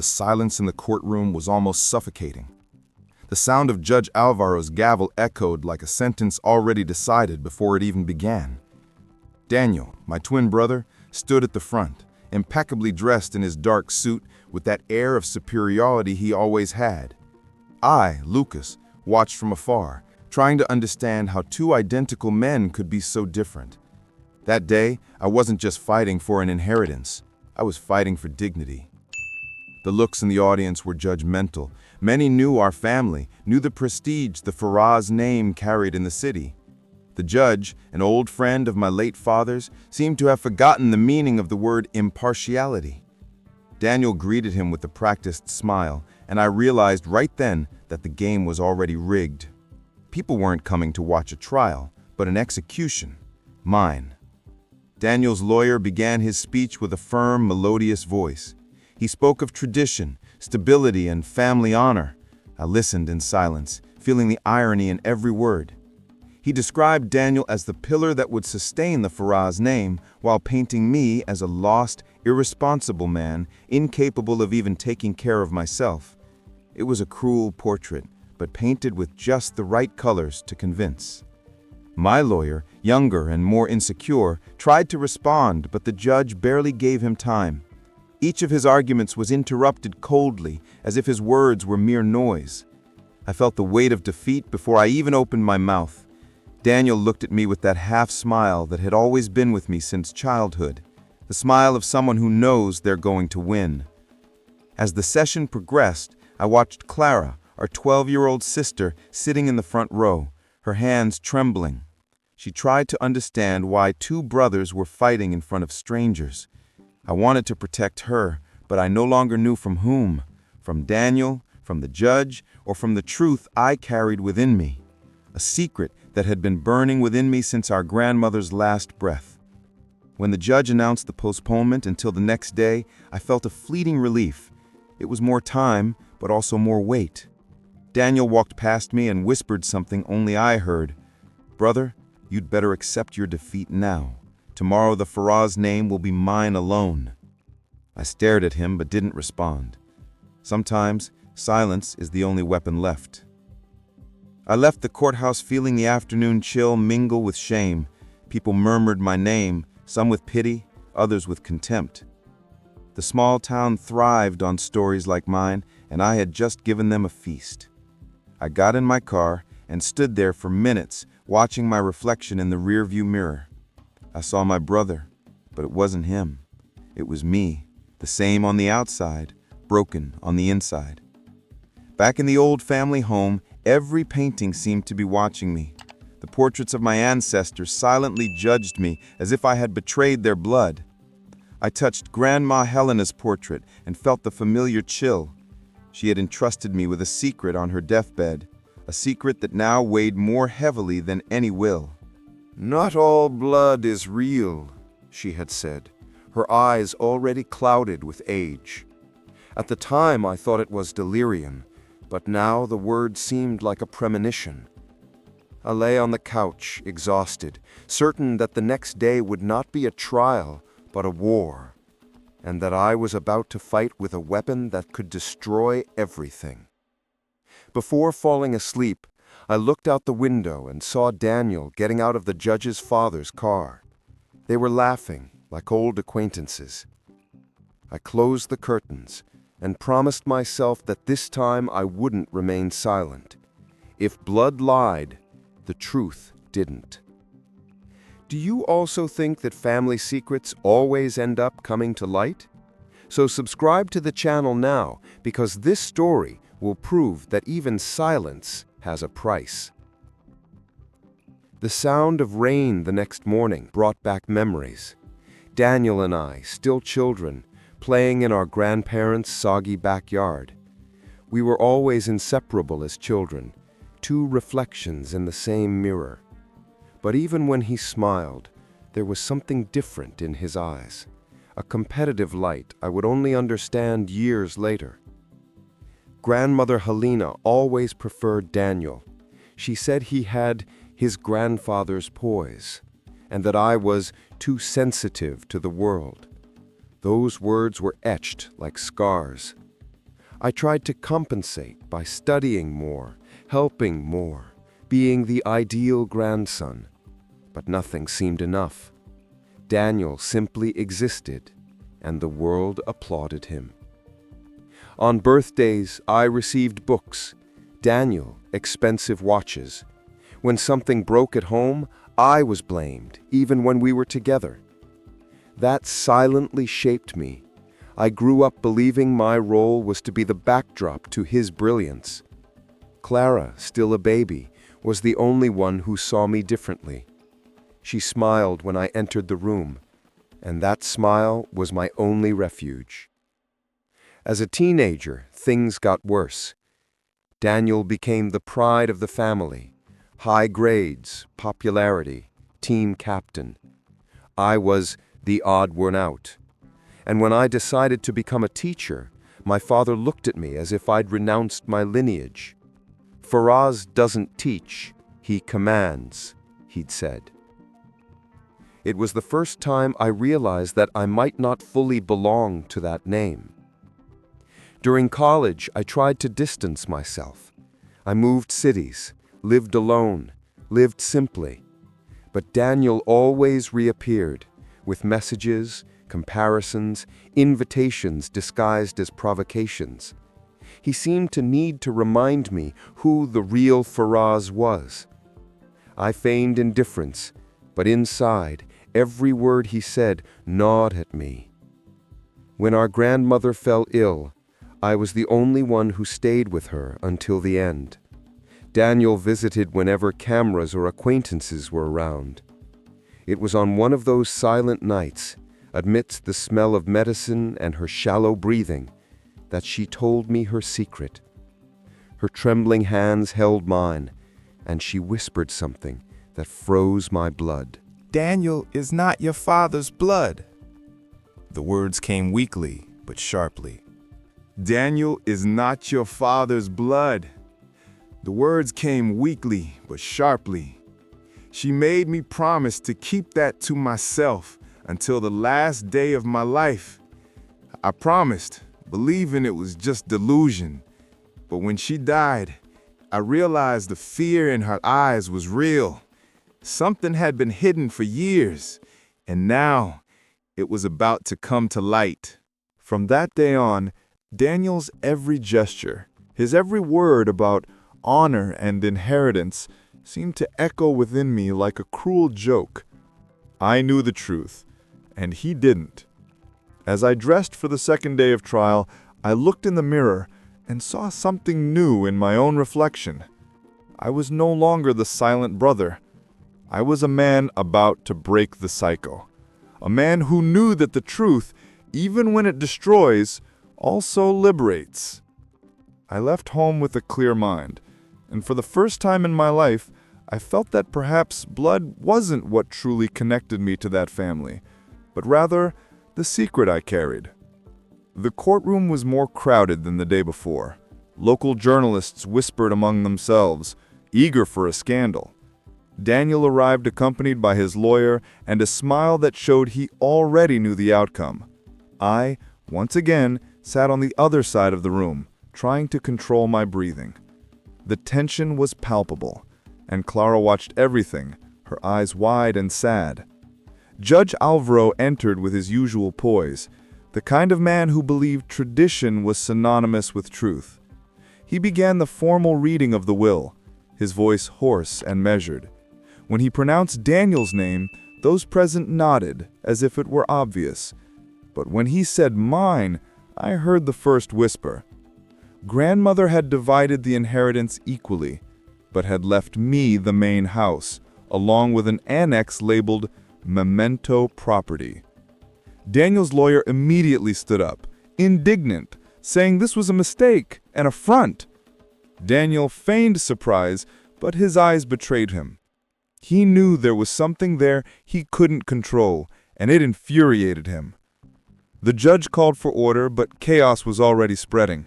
The silence in the courtroom was almost suffocating. The sound of Judge Alvaro's gavel echoed like a sentence already decided before it even began. Daniel, my twin brother, stood at the front, impeccably dressed in his dark suit with that air of superiority he always had. I, Lucas, watched from afar, trying to understand how two identical men could be so different. That day, I wasn't just fighting for an inheritance. I was fighting for dignity. The looks in the audience were judgmental. Many knew our family, knew the prestige the Faraz name carried in the city. The judge, an old friend of my late father's, seemed to have forgotten the meaning of the word impartiality. Daniel greeted him with a practiced smile, and I realized right then that the game was already rigged. People weren't coming to watch a trial, but an execution. Mine. Daniel's lawyer began his speech with a firm, melodious voice. He spoke of tradition, stability, and family honor. I listened in silence, feeling the irony in every word. He described Daniel as the pillar that would sustain the Faraz name, while painting me as a lost, irresponsible man, incapable of even taking care of myself. It was a cruel portrait, but painted with just the right colors to convince. My lawyer, younger and more insecure, tried to respond, but the judge barely gave him time. Each of his arguments was interrupted coldly, as if his words were mere noise. I felt the weight of defeat before I even opened my mouth. Daniel looked at me with that half-smile that had always been with me since childhood, the smile of someone who knows they're going to win. As the session progressed, I watched Clara, our 12-year-old sister, sitting in the front row, her hands trembling. She tried to understand why two brothers were fighting in front of strangers. I wanted to protect her, but I no longer knew from whom, from Daniel, from the judge, or from the truth I carried within me, a secret that had been burning within me since our grandmother's last breath. When the judge announced the postponement until the next day, I felt a fleeting relief. It was more time, but also more weight. Daniel walked past me and whispered something only I heard. "Brother, you'd better accept your defeat now. Tomorrow the Faraz name will be mine alone." I stared at him but didn't respond. Sometimes, silence is the only weapon left. I left the courthouse feeling the afternoon chill mingle with shame. People murmured my name, some with pity, others with contempt. The small town thrived on stories like mine, and I had just given them a feast. I got in my car and stood there for minutes, watching my reflection in the rearview mirror. I saw my brother, but it wasn't him. It was me, the same on the outside, broken on the inside. Back in the old family home, every painting seemed to be watching me. The portraits of my ancestors silently judged me as if I had betrayed their blood. I touched Grandma Helena's portrait and felt the familiar chill. She had entrusted me with a secret on her deathbed, a secret that now weighed more heavily than any will. "Not all blood is real," she had said, her eyes already clouded with age. At the time I thought it was delirium, but now the word seemed like a premonition. I lay on the couch, exhausted, certain that the next day would not be a trial, but a war, and that I was about to fight with a weapon that could destroy everything. Before falling asleep, I looked out the window and saw Daniel getting out of the judge's father's car. They were laughing, like old acquaintances. I closed the curtains and promised myself that this time I wouldn't remain silent. If blood lied, the truth didn't. Do you also think that family secrets always end up coming to light? So subscribe to the channel now, because this story will prove that even silence has a price. The sound of rain the next morning brought back memories. Daniel and I, still children, playing in our grandparents' soggy backyard. We were always inseparable as children, two reflections in the same mirror. But even when he smiled, there was something different in his eyes, a competitive light I would only understand years later. Grandmother Helena always preferred Daniel. She said he had his grandfather's poise, and that I was too sensitive to the world. Those words were etched like scars. I tried to compensate by studying more, helping more, being the ideal grandson. But nothing seemed enough. Daniel simply existed, and the world applauded him. On birthdays, I received books. Daniel, expensive watches. When something broke at home, I was blamed, even when we were together. That silently shaped me. I grew up believing my role was to be the backdrop to his brilliance. Clara, still a baby, was the only one who saw me differently. She smiled when I entered the room, and that smile was my only refuge. As a teenager, things got worse. Daniel became the pride of the family. High grades, popularity, team captain. I was the odd one out. And when I decided to become a teacher, my father looked at me as if I'd renounced my lineage. "Faraz doesn't teach, he commands," he'd said. It was the first time I realized that I might not fully belong to that name. During college, I tried to distance myself. I moved cities, lived alone, lived simply. But Daniel always reappeared, with messages, comparisons, invitations disguised as provocations. He seemed to need to remind me who the real Faraz was. I feigned indifference, but inside, every word he said gnawed at me. When our grandmother fell ill, I was the only one who stayed with her until the end. Daniel visited whenever cameras or acquaintances were around. It was on one of those silent nights, amidst the smell of medicine and her shallow breathing, that she told me her secret. Her trembling hands held mine, and she whispered something that froze my blood. "Daniel is not your father's blood." The words came weakly, but sharply. "Daniel is not your father's blood." The words came weakly, but sharply. She made me promise to keep that to myself until the last day of my life. I promised, believing it was just delusion. But when she died, I realized the fear in her eyes was real. Something had been hidden for years, and now it was about to come to light. From that day on, Daniel's every gesture, his every word about honor and inheritance seemed to echo within me like a cruel joke. I knew the truth, and he didn't. As I dressed for the second day of trial, I looked in the mirror and saw something new in my own reflection. I was no longer the silent brother. I was a man about to break the cycle. A man who knew that the truth, even when it destroys, also liberates. I left home with a clear mind, and for the first time in my life, I felt that perhaps blood wasn't what truly connected me to that family, but rather the secret I carried. The courtroom was more crowded than the day before. Local journalists whispered among themselves, eager for a scandal. Daniel arrived accompanied by his lawyer and a smile that showed he already knew the outcome. I, once again, sat on the other side of the room, trying to control my breathing. The tension was palpable, and Clara watched everything, her eyes wide and sad. Judge Alvaro entered with his usual poise, the kind of man who believed tradition was synonymous with truth. He began the formal reading of the will, his voice hoarse and measured. When he pronounced Daniel's name, those present nodded, as if it were obvious. But when he said mine, I heard the first whisper. Grandmother had divided the inheritance equally, but had left me the main house, along with an annex labeled Memento Property. Daniel's lawyer immediately stood up, indignant, saying this was a mistake, an affront. Daniel feigned surprise, but his eyes betrayed him. He knew there was something there he couldn't control, and it infuriated him. The judge called for order, but chaos was already spreading.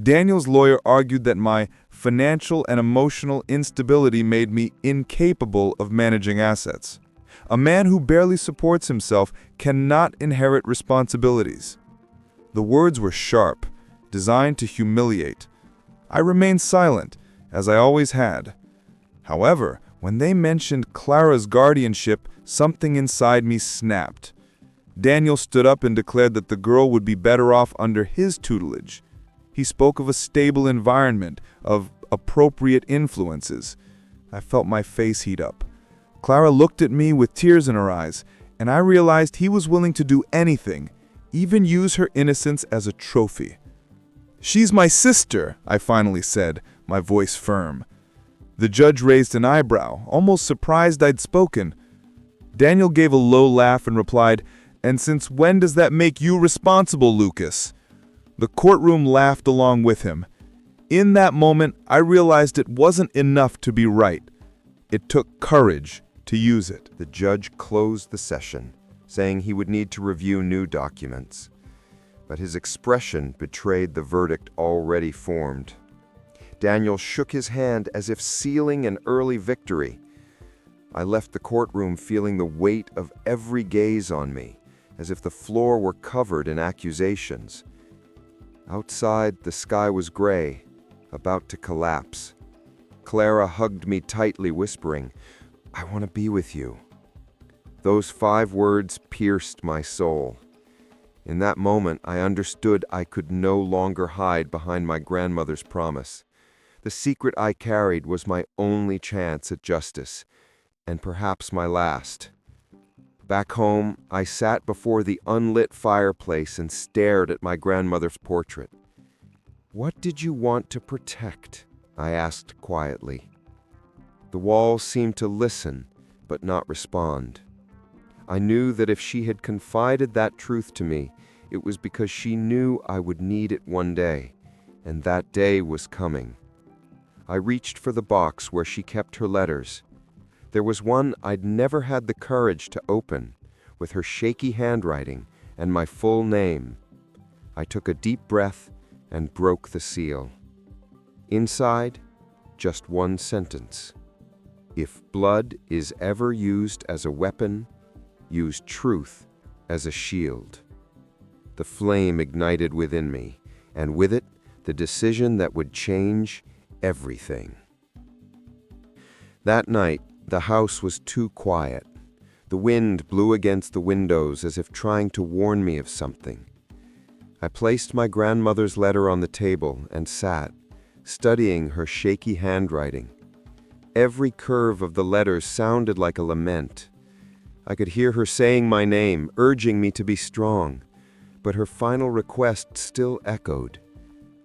Daniel's lawyer argued that my financial and emotional instability made me incapable of managing assets. A man who barely supports himself cannot inherit responsibilities. The words were sharp, designed to humiliate. I remained silent, as I always had. However, when they mentioned Clara's guardianship, something inside me snapped. Daniel stood up and declared that the girl would be better off under his tutelage. He spoke of a stable environment, of appropriate influences. I felt my face heat up. Clara looked at me with tears in her eyes, and I realized he was willing to do anything, even use her innocence as a trophy. "She's my sister," I finally said, my voice firm. The judge raised an eyebrow, almost surprised I'd spoken. Daniel gave a low laugh and replied, "And since when does that make you responsible, Lucas?" The courtroom laughed along with him. In that moment, I realized it wasn't enough to be right. It took courage to use it. The judge closed the session, saying he would need to review new documents. But his expression betrayed the verdict already formed. Daniel shook his hand as if sealing an early victory. I left the courtroom feeling the weight of every gaze on me, as if the floor were covered in accusations. Outside, the sky was gray, about to collapse. Clara hugged me tightly, whispering, "I want to be with you." Those 5 words pierced my soul. In that moment, I understood I could no longer hide behind my grandmother's promise. The secret I carried was my only chance at justice, and perhaps my last. Back home, I sat before the unlit fireplace and stared at my grandmother's portrait. "What did you want to protect?" I asked quietly. The walls seemed to listen, but not respond. I knew that if she had confided that truth to me, it was because she knew I would need it one day, and that day was coming. I reached for the box where she kept her letters. There was one I'd never had the courage to open, with her shaky handwriting and my full name. I took a deep breath and broke the seal. Inside, just one sentence. "If blood is ever used as a weapon, use truth as a shield." The flame ignited within me, and with it, the decision that would change everything. That night, the house was too quiet. The wind blew against the windows as if trying to warn me of something. I placed my grandmother's letter on the table and sat, studying her shaky handwriting. Every curve of the letter sounded like a lament. I could hear her saying my name, urging me to be strong, but her final request still echoed,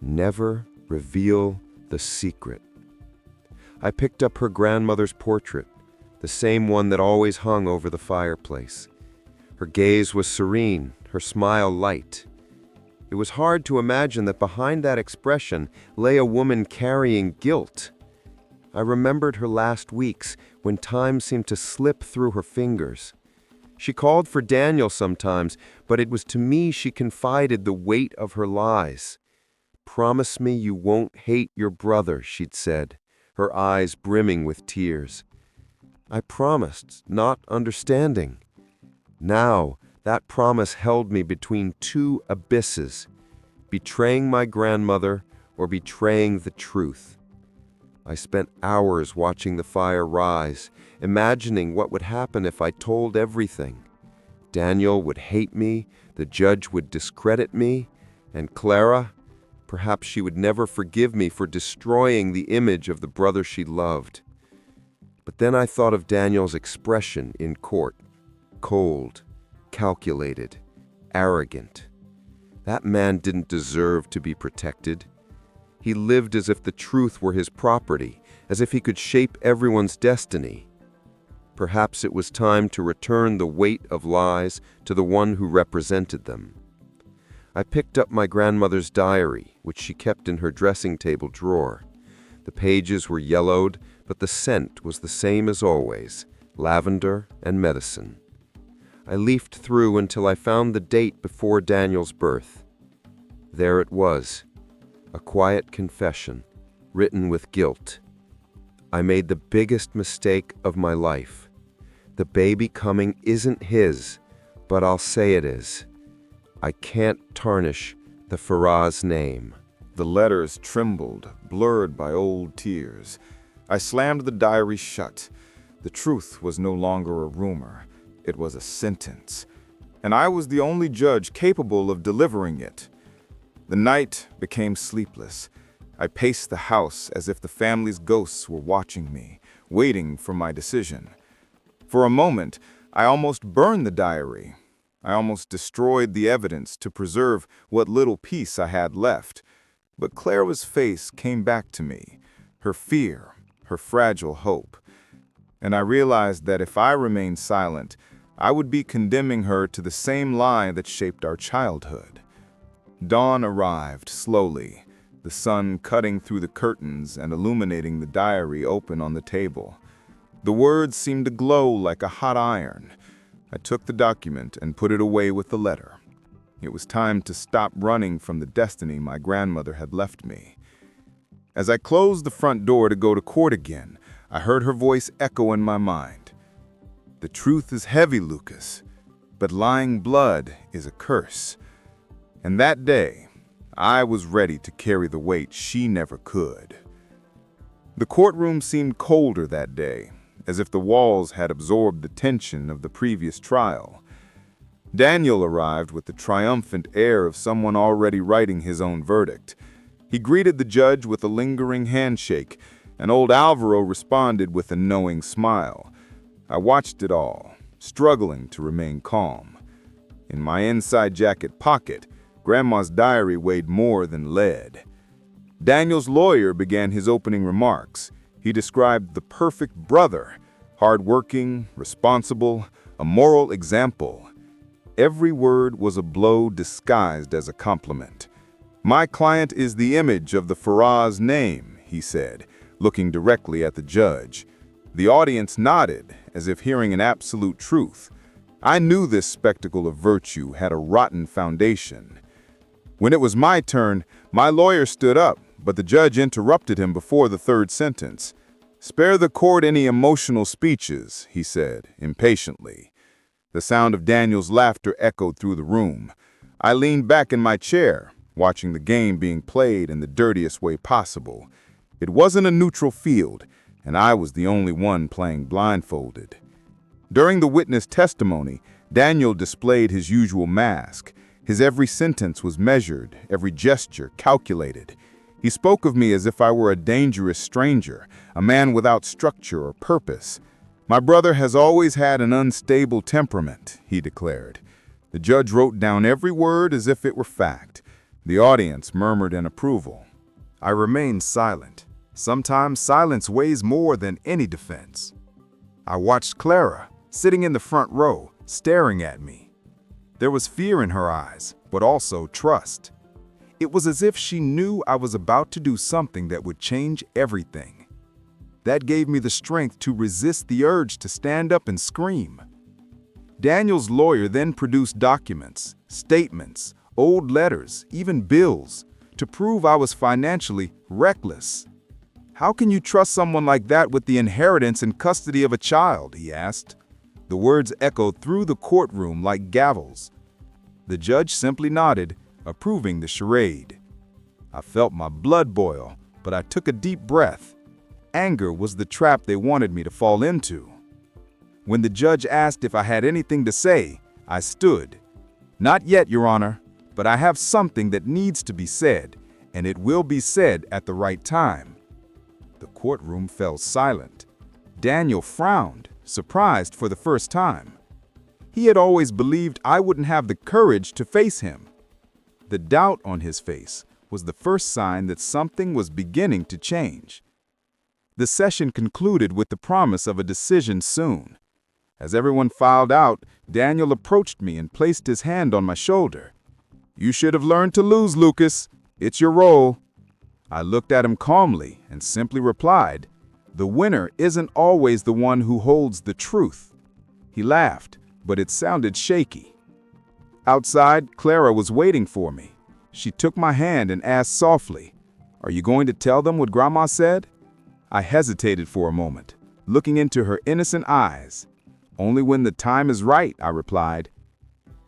"Never reveal the secret." I picked up her grandmother's portrait, the same one that always hung over the fireplace. Her gaze was serene, her smile light. It was hard to imagine that behind that expression lay a woman carrying guilt. I remembered her last weeks when time seemed to slip through her fingers. She called for Daniel sometimes, but it was to me she confided the weight of her lies. "Promise me you won't hate your brother," she'd said, her eyes brimming with tears. I promised, not understanding. Now, that promise held me between 2 abysses, betraying my grandmother or betraying the truth. I spent hours watching the fire rise, imagining what would happen if I told everything. Daniel would hate me, the judge would discredit me, and Clara, perhaps she would never forgive me for destroying the image of the brother she loved. But then I thought of Daniel's expression in court, cold, calculated, arrogant. That man didn't deserve to be protected. He lived as if the truth were his property, as if he could shape everyone's destiny. Perhaps it was time to return the weight of lies to the one who represented them. I picked up my grandmother's diary, which she kept in her dressing table drawer. The pages were yellowed, but the scent was the same as always, lavender and medicine. I leafed through until I found the date before Daniel's birth. There it was, a quiet confession, written with guilt. I made the biggest mistake of my life. The baby coming isn't his, but I'll say it is. I can't tarnish the Faraz name. The letters trembled, blurred by old tears. I slammed the diary shut. The truth was no longer a rumor. It was a sentence. And I was the only judge capable of delivering it. The night became sleepless. I paced the house as if the family's ghosts were watching me, waiting for my decision. For a moment, I almost burned the diary. I almost destroyed the evidence to preserve what little peace I had left. But Clara's face came back to me, her fear, her fragile hope. And I realized that if I remained silent, I would be condemning her to the same lie that shaped our childhood. Dawn arrived slowly, the sun cutting through the curtains and illuminating the diary open on the table. The words seemed to glow like a hot iron. I took the document and put it away with the letter. It was time to stop running from the destiny my grandmother had left me. As I closed the front door to go to court again, I heard her voice echo in my mind. "The truth is heavy, Lucas, but lying blood is a curse." And that day, I was ready to carry the weight she never could. The courtroom seemed colder that day, as if the walls had absorbed the tension of the previous trial. Daniel arrived with the triumphant air of someone already writing his own verdict. He greeted the judge with a lingering handshake, and old Alvaro responded with a knowing smile. I watched it all, struggling to remain calm. In my inside jacket pocket, Grandma's diary weighed more than lead. Daniel's lawyer began his opening remarks. He described the perfect brother, hardworking, responsible, a moral example. Every word was a blow disguised as a compliment. "My client is the image of the Faraz name," he said, looking directly at the judge. The audience nodded, as if hearing an absolute truth. I knew this spectacle of virtue had a rotten foundation. When it was my turn, my lawyer stood up, but the judge interrupted him before the third sentence. "Spare the court any emotional speeches," he said, impatiently. The sound of Daniel's laughter echoed through the room. I leaned back in my chair, watching the game being played in the dirtiest way possible. It wasn't a neutral field, and I was the only one playing blindfolded. During the witness testimony, Daniel displayed his usual mask. His every sentence was measured, every gesture calculated. He spoke of me as if I were a dangerous stranger, a man without structure or purpose. "My brother has always had an unstable temperament," he declared. The judge wrote down every word as if it were fact. The audience murmured in approval. I remained silent. Sometimes silence weighs more than any defense. I watched Clara, sitting in the front row, staring at me. There was fear in her eyes, but also trust. It was as if she knew I was about to do something that would change everything. That gave me the strength to resist the urge to stand up and scream. Daniel's lawyer then produced documents, statements, old letters, even bills, to prove I was financially reckless. "How can you trust someone like that with the inheritance and custody of a child?" he asked. The words echoed through the courtroom like gavels. The judge simply nodded, approving the charade. I felt my blood boil, but I took a deep breath. Anger was the trap they wanted me to fall into. When the judge asked if I had anything to say, I stood. "Not yet, Your Honor, but I have something that needs to be said, and it will be said at the right time." The courtroom fell silent. Daniel frowned, surprised for the first time. He had always believed I wouldn't have the courage to face him. The doubt on his face was the first sign that something was beginning to change. The session concluded with the promise of a decision soon. As everyone filed out, Daniel approached me and placed his hand on my shoulder. "You should have learned to lose, Lucas. It's your role." I looked at him calmly and simply replied, "The winner isn't always the one who holds the truth." He laughed, but it sounded shaky. Outside, Clara was waiting for me. She took my hand and asked softly, "Are you going to tell them what Grandma said?" I hesitated for a moment, looking into her innocent eyes. "Only when the time is right," I replied.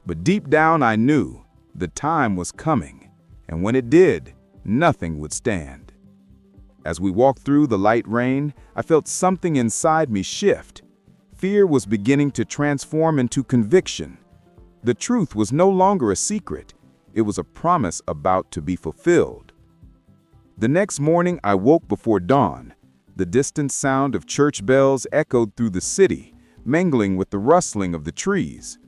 But deep down I knew the time was coming, and when it did, nothing would stand. As we walked through the light rain, I felt something inside me shift. Fear was beginning to transform into conviction. The truth was no longer a secret. It was a promise about to be fulfilled. The next morning, I woke before dawn. The distant sound of church bells echoed through the city, mingling with the rustling of the trees.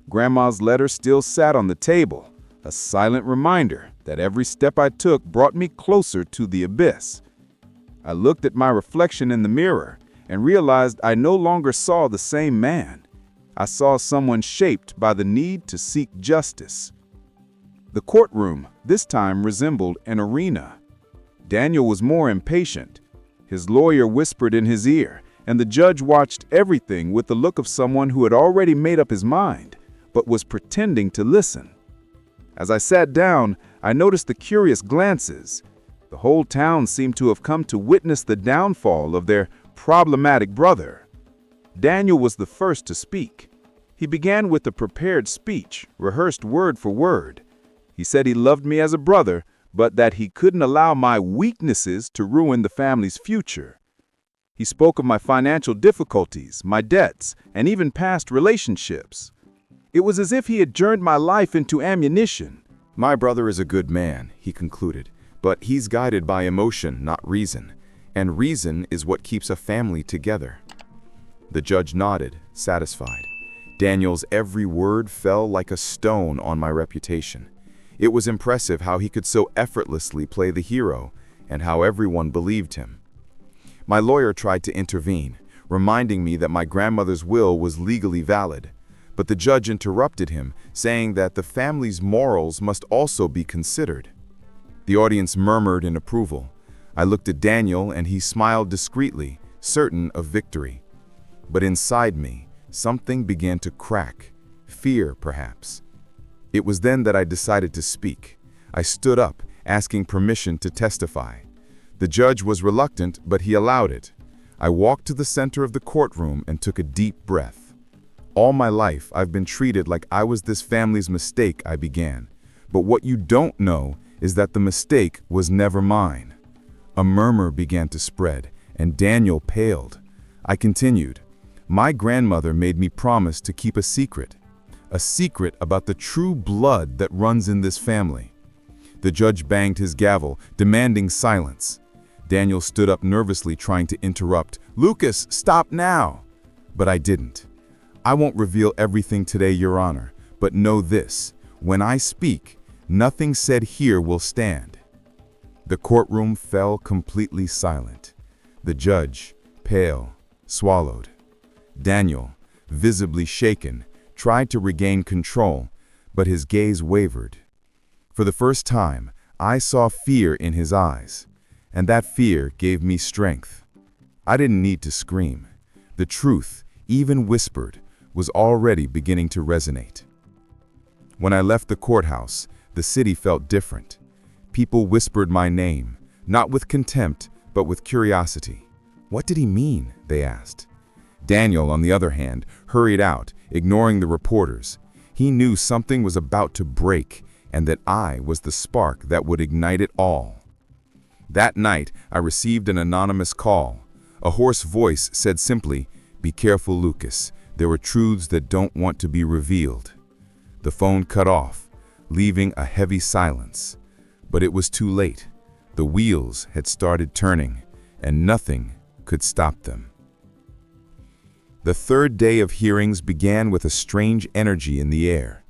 Grandma's letter still sat on the table, a silent reminder that every step I took brought me closer to the abyss. I looked at my reflection in the mirror and realized I no longer saw the same man. I saw someone shaped by the need to seek justice. The courtroom this time resembled an arena. Daniel was more impatient. His lawyer whispered in his ear, and the judge watched everything with the look of someone who had already made up his mind, but was pretending to listen. As I sat down, I noticed the curious glances. The whole town seemed to have come to witness the downfall of their problematic brother. Daniel was the first to speak. He began with a prepared speech, rehearsed word for word. He said he loved me as a brother, but that he couldn't allow my weaknesses to ruin the family's future. He spoke of my financial difficulties, my debts, and even past relationships. It was as if he had turned my life into ammunition. My brother is a good man, he concluded, but he's guided by emotion, not reason. And reason is what keeps a family together. The judge nodded, satisfied. Daniel's every word fell like a stone on my reputation. It was impressive how he could so effortlessly play the hero, and how everyone believed him. My lawyer tried to intervene, reminding me that my grandmother's will was legally valid. But the judge interrupted him, saying that the family's morals must also be considered. The audience murmured in approval. I looked at Daniel and he smiled discreetly, certain of victory. But inside me, something began to crack. Fear, perhaps. It was then that I decided to speak. I stood up, asking permission to testify. The judge was reluctant, but he allowed it. I walked to the center of the courtroom and took a deep breath. All my life, I've been treated like I was this family's mistake, I began. But what you don't know is that the mistake was never mine. A murmur began to spread, and Daniel paled. I continued. My grandmother made me promise to keep a secret about the true blood that runs in this family. The judge banged his gavel, demanding silence. Daniel stood up nervously, trying to interrupt. "Lucas, stop now!" But I didn't. "I won't reveal everything today, Your Honor, but know this. When I speak, nothing said here will stand." The courtroom fell completely silent. The judge, pale, swallowed. Daniel, visibly shaken, tried to regain control, but his gaze wavered. For the first time, I saw fear in his eyes, and that fear gave me strength. I didn't need to scream. The truth, even whispered, was already beginning to resonate. When I left the courthouse, the city felt different. People whispered my name, not with contempt, but with curiosity. What did he mean? They asked. Daniel, on the other hand, hurried out, ignoring the reporters. He knew something was about to break, and that I was the spark that would ignite it all. That night, I received an anonymous call. A hoarse voice said simply, "Be careful, Lucas. There are truths that don't want to be revealed." The phone cut off, leaving a heavy silence. But it was too late. The wheels had started turning, and nothing could stop them. The third day of hearings began with a strange energy in the air.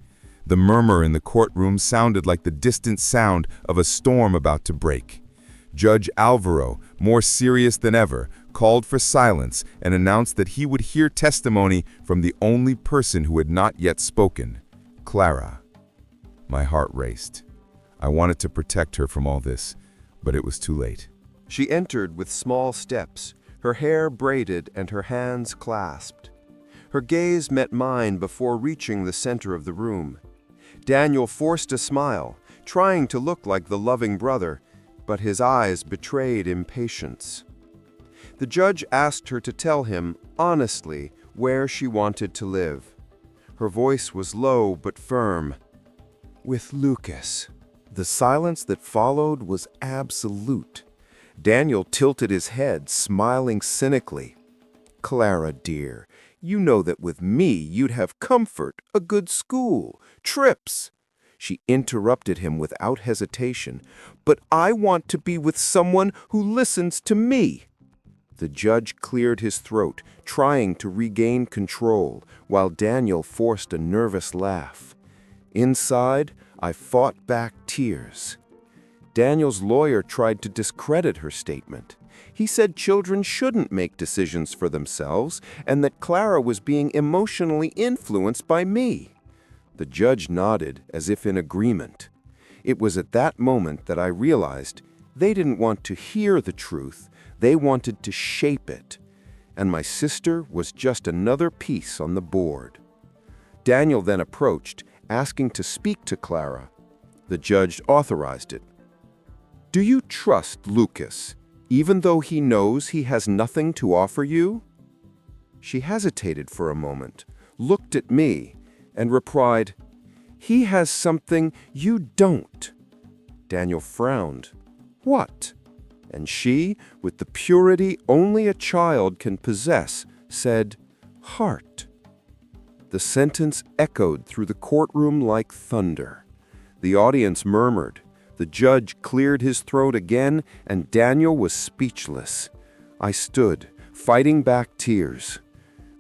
The murmur in the courtroom sounded like the distant sound of a storm about to break. Judge Alvaro, more serious than ever, called for silence and announced that he would hear testimony from the only person who had not yet spoken, Clara. My heart raced. I wanted to protect her from all this, but it was too late. She entered with small steps, her hair braided and her hands clasped. Her gaze met mine before reaching the center of the room. Daniel forced a smile, trying to look like the loving brother, but his eyes betrayed impatience. The judge asked her to tell him, honestly, where she wanted to live. Her voice was low but firm. "With Lucas." The silence that followed was absolute. Daniel tilted his head, smiling cynically. "Clara, dear, you know that with me you'd have comfort, a good school, trips." She interrupted him without hesitation. "But I want to be with someone who listens to me." The judge cleared his throat, trying to regain control, while Daniel forced a nervous laugh. Inside, I fought back tears. Daniel's lawyer tried to discredit her statement. He said children shouldn't make decisions for themselves and that Clara was being emotionally influenced by me. The judge nodded as if in agreement. It was at that moment that I realized they didn't want to hear the truth, they wanted to shape it. And my sister was just another piece on the board. Daniel then approached, asking to speak to Clara. The judge authorized it. "Do you trust Lucas, even though he knows he has nothing to offer you?" She hesitated for a moment, looked at me, and replied, "He has something you don't." Daniel frowned. "What?" And she, with the purity only a child can possess, said, "Heart." The sentence echoed through the courtroom like thunder. The audience murmured. The judge cleared his throat again, and Daniel was speechless. I stood, fighting back tears.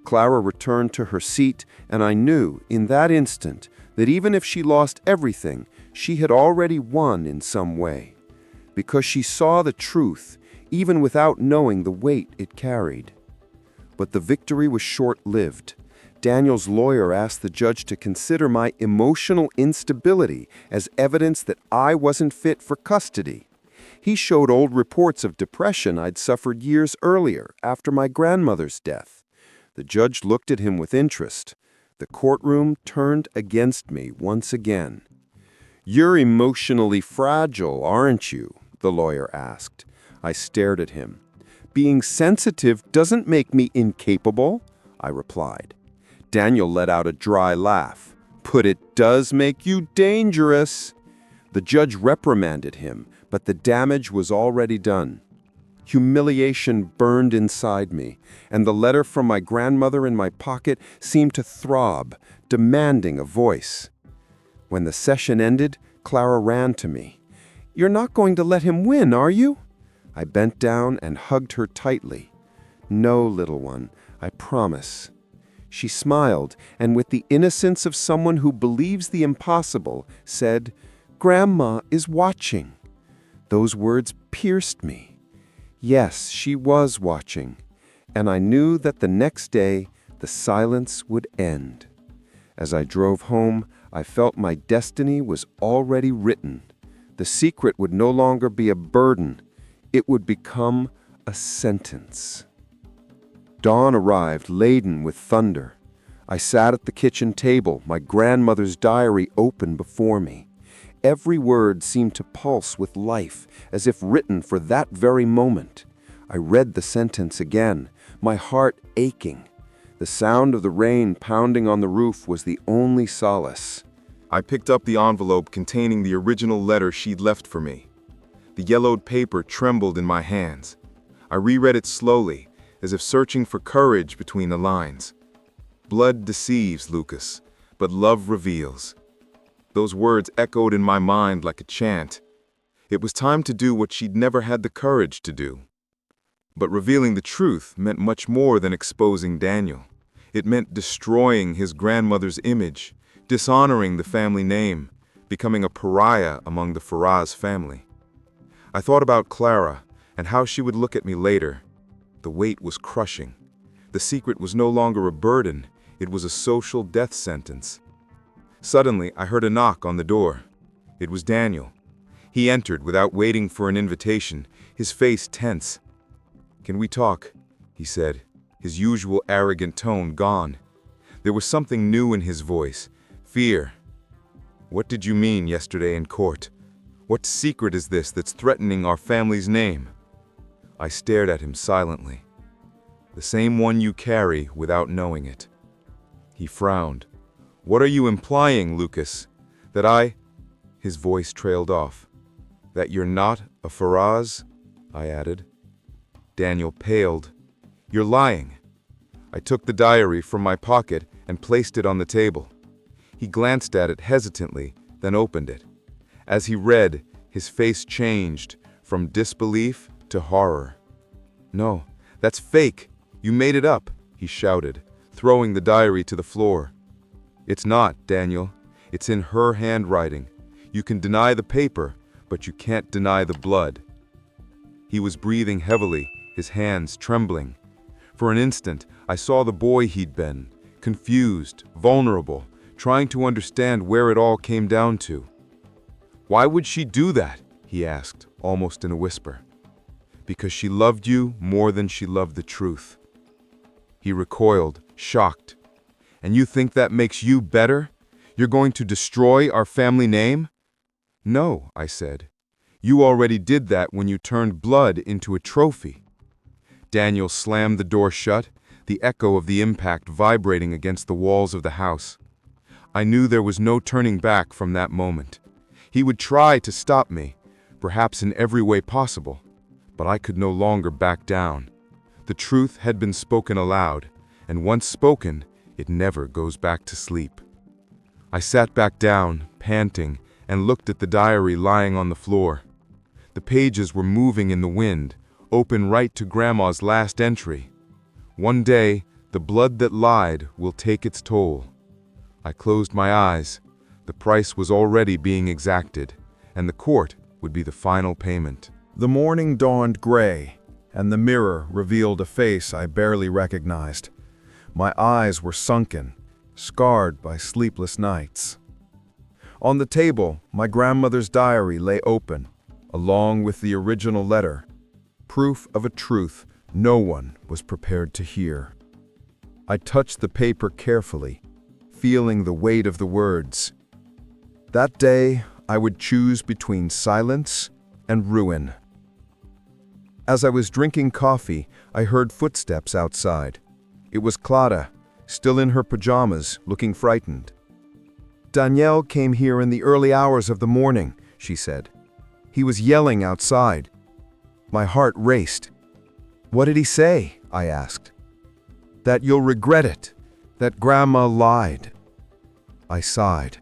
Clara returned to her seat, and I knew, in that instant, that even if she lost everything, she had already won in some way. Because she saw the truth, even without knowing the weight it carried. But the victory was short-lived. Daniel's lawyer asked the judge to consider my emotional instability as evidence that I wasn't fit for custody. He showed old reports of depression I'd suffered years earlier, after my grandmother's death. The judge looked at him with interest. The courtroom turned against me once again. "You're emotionally fragile, aren't you?" the lawyer asked. I stared at him. "Being sensitive doesn't make me incapable," I replied. Daniel let out a dry laugh. "But it does make you dangerous." The judge reprimanded him, but the damage was already done. Humiliation burned inside me, and the letter from my grandmother in my pocket seemed to throb, demanding a voice. When the session ended, Clara ran to me. "You're not going to let him win, are you?" I bent down and hugged her tightly. "No, little one, I promise." She smiled, and with the innocence of someone who believes the impossible, said, "Grandma is watching." Those words pierced me. Yes, she was watching, and I knew that the next day the silence would end. As I drove home, I felt my destiny was already written. The secret would no longer be a burden. It would become a sentence. Dawn arrived laden with thunder. I sat at the kitchen table, my grandmother's diary open before me. Every word seemed to pulse with life, as if written for that very moment. I read the sentence again, my heart aching. The sound of the rain pounding on the roof was the only solace. I picked up the envelope containing the original letter she'd left for me. The yellowed paper trembled in my hands. I reread it slowly, as if searching for courage between the lines. "Blood deceives, Lucas, but love reveals." Those words echoed in my mind like a chant. It was time to do what she'd never had the courage to do. But revealing the truth meant much more than exposing Daniel. It meant destroying his grandmother's image, dishonoring the family name, becoming a pariah among the Faraz family. I thought about Clara and how she would look at me later. The weight was crushing. The secret was no longer a burden, it was a social death sentence. Suddenly, I heard a knock on the door. It was Daniel. He entered without waiting for an invitation, his face tense. "Can we talk?" he said, his usual arrogant tone gone. There was something new in his voice, fear. "What did you mean yesterday in court? What secret is this that's threatening our family's name?" I stared at him silently. "The same one you carry without knowing it." He frowned. "What are you implying, Lucas? That I—" His voice trailed off. That you're not a Faraz? I added. Daniel paled. You're lying. I took the diary from my pocket and placed it on the table. He glanced at it hesitantly, then opened it. As he read, his face changed from disbelief to horror. No, that's fake. You made it up, he shouted, throwing the diary to the floor. It's not, Daniel. It's in her handwriting. You can deny the paper, but you can't deny the blood. He was breathing heavily, his hands trembling. For an instant, I saw the boy he'd been, confused, vulnerable, trying to understand where it all came down to. Why would she do that? He asked, almost in a whisper. Because she loved you more than she loved the truth. He recoiled, shocked. And you think that makes you better? You're going to destroy our family name? No, I said. You already did that when you turned blood into a trophy. Daniel slammed the door shut, the echo of the impact vibrating against the walls of the house. I knew there was no turning back from that moment. He would try to stop me, perhaps in every way possible, but I could no longer back down. The truth had been spoken aloud, and once spoken, it never goes back to sleep. I sat back down, panting, and looked at the diary lying on the floor. The pages were moving in the wind, open right to Grandma's last entry. One day, the blood that lied will take its toll. I closed my eyes. The price was already being exacted, and the court would be the final payment. The morning dawned gray, and the mirror revealed a face I barely recognized. My eyes were sunken, scarred by sleepless nights. On the table, my grandmother's diary lay open, along with the original letter, proof of a truth no one was prepared to hear. I touched the paper carefully, feeling the weight of the words. That day, I would choose between silence and ruin. As I was drinking coffee, I heard footsteps outside. It was Clara, still in her pajamas, looking frightened. Daniel came here in the early hours of the morning, she said. He was yelling outside. My heart raced. What did he say? I asked. That you'll regret it, that Grandma lied. I sighed.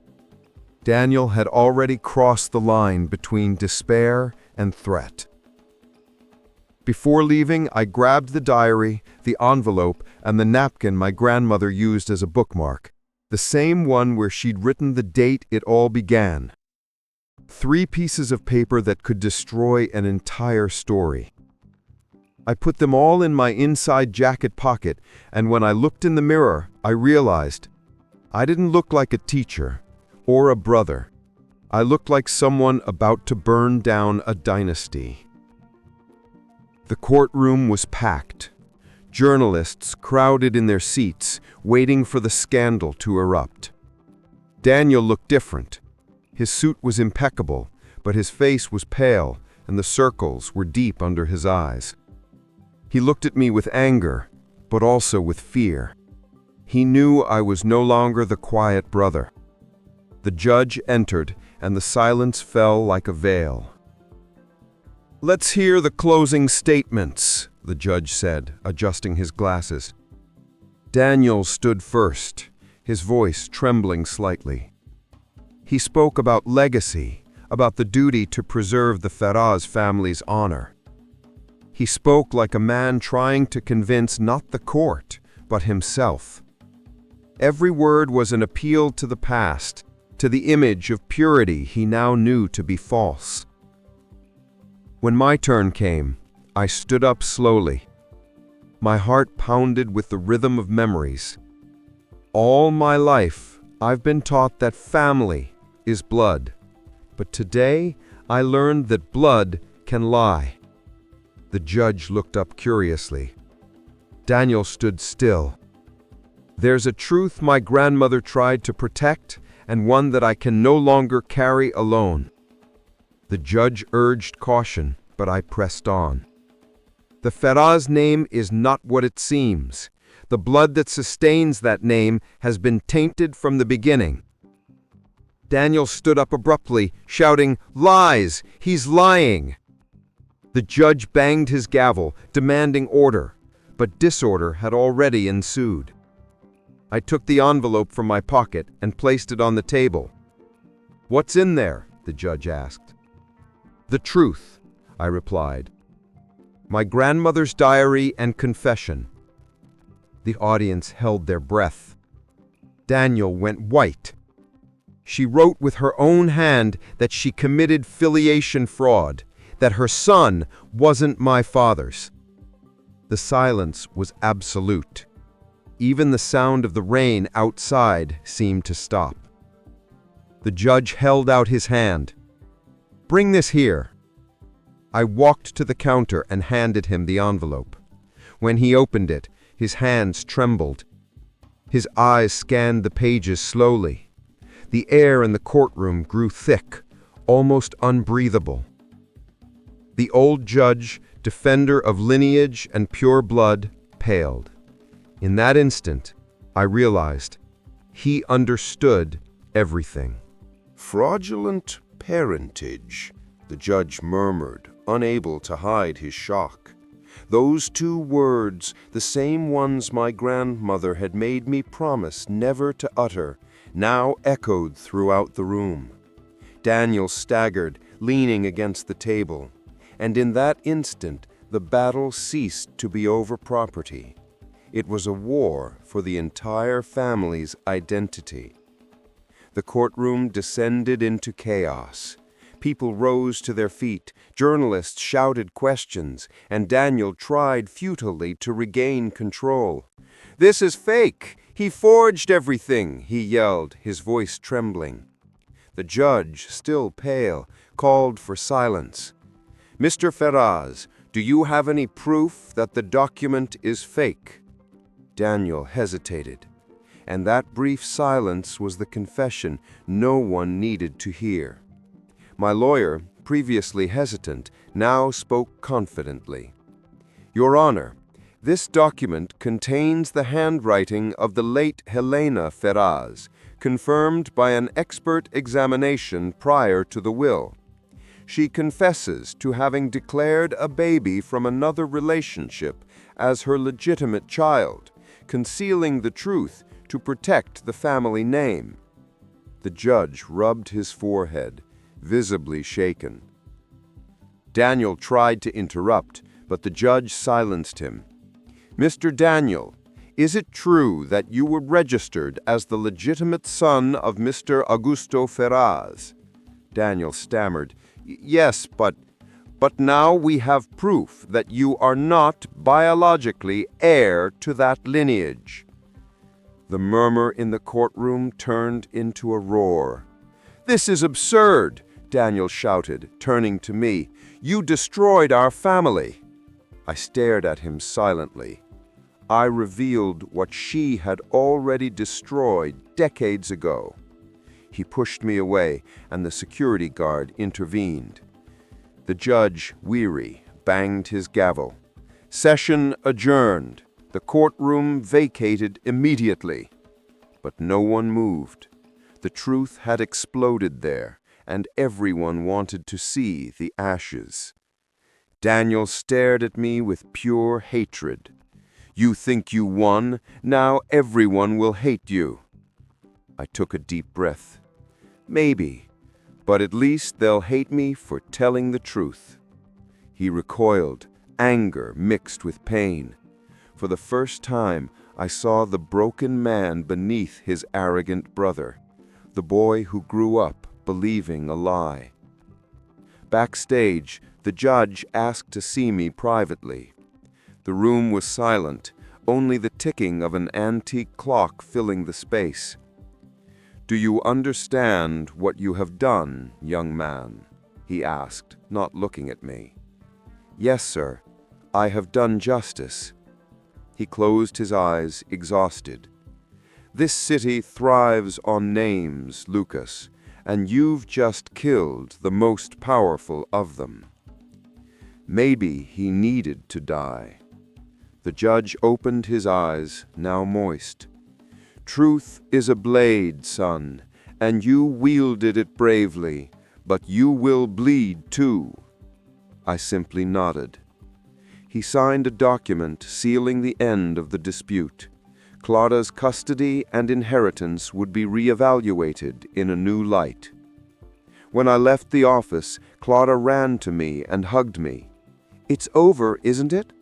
Daniel had already crossed the line between despair and threat. Before leaving, I grabbed the diary, the envelope, and the napkin my grandmother used as a bookmark, the same one where she'd written the date it all began. 3 pieces of paper that could destroy an entire story. I put them all in my inside jacket pocket, and when I looked in the mirror, I realized I didn't look like a teacher or a brother. I looked like someone about to burn down a dynasty. The courtroom was packed. Journalists crowded in their seats, waiting for the scandal to erupt. Daniel looked different. His suit was impeccable, but his face was pale, and the circles were deep under his eyes. He looked at me with anger, but also with fear. He knew I was no longer the quiet brother. The judge entered, and the silence fell like a veil. Let's hear the closing statements, the judge said, adjusting his glasses. Daniel stood first, his voice trembling slightly. He spoke about legacy, about the duty to preserve the Faraz family's honor. He spoke like a man trying to convince not the court, but himself. Every word was an appeal to the past, to the image of purity he now knew to be false. When my turn came, I stood up slowly. My heart pounded with the rhythm of memories. All my life, I've been taught that family is blood, but today I learned that blood can lie. The judge looked up curiously. Daniel stood still. There's a truth my grandmother tried to protect, and one that I can no longer carry alone. The judge urged caution, but I pressed on. The Faraz name is not what it seems. The blood that sustains that name has been tainted from the beginning. Daniel stood up abruptly, shouting, "Lies! He's lying!" The judge banged his gavel, demanding order, but disorder had already ensued. I took the envelope from my pocket and placed it on the table. "What's in there?" the judge asked. "The truth," I replied. "My grandmother's diary and confession." The audience held their breath. Daniel went white. She wrote with her own hand that she committed filiation fraud, that her son wasn't my father's. The silence was absolute. Even the sound of the rain outside seemed to stop. The judge held out his hand. "Bring this here." I walked to the counter and handed him the envelope. When he opened it, his hands trembled. His eyes scanned the pages slowly. The air in the courtroom grew thick, almost unbreathable. The old judge, defender of lineage and pure blood, paled. In that instant, I realized he understood everything. Fraudulent parentage, the judge murmured, unable to hide his shock. Those two words, the same ones my grandmother had made me promise never to utter, now echoed throughout the room. Daniel staggered, leaning against the table, and in that instant the battle ceased to be over property. It was a war for the entire family's identity. The courtroom descended into chaos. People rose to their feet, journalists shouted questions, and Daniel tried futilely to regain control. "This is fake! He forged everything!" he yelled, his voice trembling. The judge, still pale, called for silence. "Mr. Ferraz, do you have any proof that the document is fake?" Daniel hesitated, and that brief silence was the confession no one needed to hear. My lawyer, previously hesitant, now spoke confidently. "Your Honor, this document contains the handwriting of the late Helena Ferraz, confirmed by an expert examination prior to the will. She confesses to having declared a baby from another relationship as her legitimate child, concealing the truth to protect the family name." The judge rubbed his forehead, visibly shaken. Daniel tried to interrupt, but the judge silenced him. "Mr. Daniel, is it true that you were registered as the legitimate son of Mr. Augusto Ferraz?" Daniel stammered, "Yes, but now we have proof that you are not biologically heir to that lineage." The murmur in the courtroom turned into a roar. "This is absurd!" Daniel shouted, turning to me. "You destroyed our family!" I stared at him silently. I revealed what she had already destroyed decades ago. He pushed me away, and the security guard intervened. The judge, weary, banged his gavel. "Session adjourned. The courtroom vacated immediately." But no one moved. The truth had exploded there, and everyone wanted to see the ashes. Daniel stared at me with pure hatred. "You think you won? Now everyone will hate you." I took a deep breath. "Maybe, but at least they'll hate me for telling the truth." He recoiled, anger mixed with pain. For the first time, I saw the broken man beneath his arrogant brother, the boy who grew up believing a lie. Backstage, the judge asked to see me privately. The room was silent, only the ticking of an antique clock filling the space. "Do you understand what you have done, young man?" he asked, not looking at me. "Yes, sir. I have done justice." He closed his eyes, exhausted. "This city thrives on names, Lucas, and you've just killed the most powerful of them." Maybe he needed to die. The judge opened his eyes, now moist. "Truth is a blade, son, and you wielded it bravely, but you will bleed too." I simply nodded. He signed a document sealing the end of the dispute. Clauda's custody and inheritance would be reevaluated in a new light. When I left the office, Claudia ran to me and hugged me. "It's over, isn't it?"